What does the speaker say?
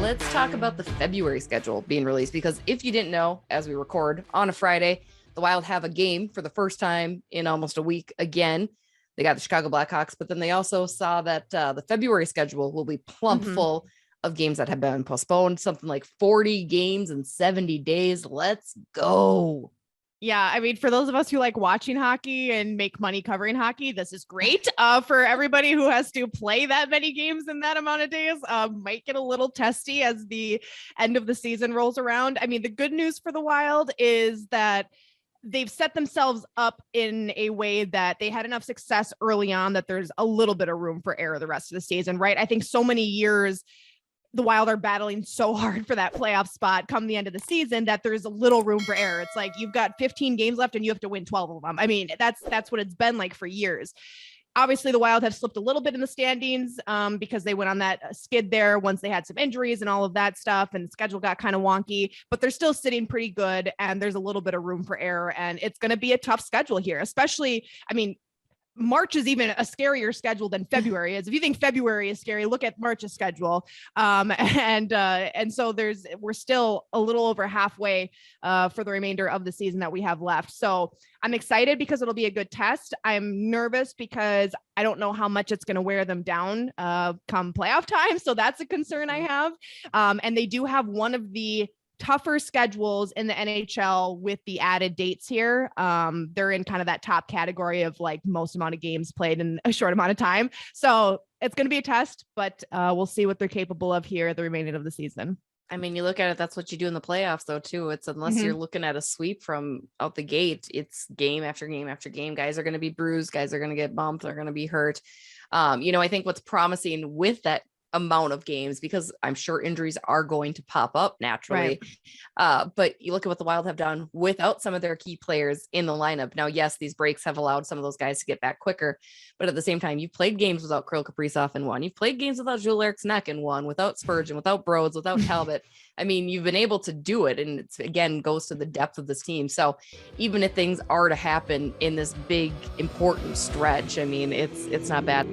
let's talk about the February schedule being released, because if you didn't know, as we record on a Friday, the Wild have a game for the first time in almost a week again. They got the Chicago Blackhawks, but then they also saw that the February schedule will be plump full of games that have been postponed, something like 40 games in 70 days. Let's go. Yeah, I mean, for those of us who like watching hockey and make money covering hockey, this is great. For everybody who has to play that many games in that amount of days, might get a little testy as the end of the season rolls around. I mean, the good news for the Wild is that they've set themselves up in a way that they had enough success early on that there's a little bit of room for error the rest of the season, right? I think so many years the Wild are battling so hard for that playoff spot come the end of the season that there's a little room for error. It's like you've got 15 games left and you have to win 12 of them. I mean, that's what it's been like for years. Obviously, the Wild have slipped a little bit in the standings because they went on that skid there once they had some injuries and all of that stuff, and the schedule got kind of wonky, but they're still sitting pretty good, and there's a little bit of room for error, and it's going to be a tough schedule here, especially, I mean, March is even a scarier schedule than February is. If you think February is scary, look at March's schedule. And so we're still a little over halfway for the remainder of the season that we have left. So I'm excited because it'll be a good test. I'm nervous because I don't know how much it's going to wear them down come playoff time. So that's a concern I have. And they do have one of the tougher schedules in the NHL with the added dates here. They're in kind of that top category of like most amount of games played in a short amount of time. So it's going to be a test, but we'll see what they're capable of here at the remaining of the season. I mean, you look at it, that's what you do in the playoffs though, too. It's unless you're looking at a sweep from out the gate, it's game after game after game. Guys are going to be bruised. Guys are going to get bumped. They're going to be hurt. I think what's promising with that amount of games, because I'm sure injuries are going to pop up naturally. Right. But you look at what the Wild have done without some of their key players in the lineup. Now, yes, these breaks have allowed some of those guys to get back quicker, but at the same time, you've played games without Kirill Kaprizov in one. You've played games without Joel Eriksson in one, without Spurgeon, without Broads, without Talbot. I mean, you've been able to do it, and it's again goes to the depth of this team. So even if things are to happen in this big important stretch, I mean, it's not bad.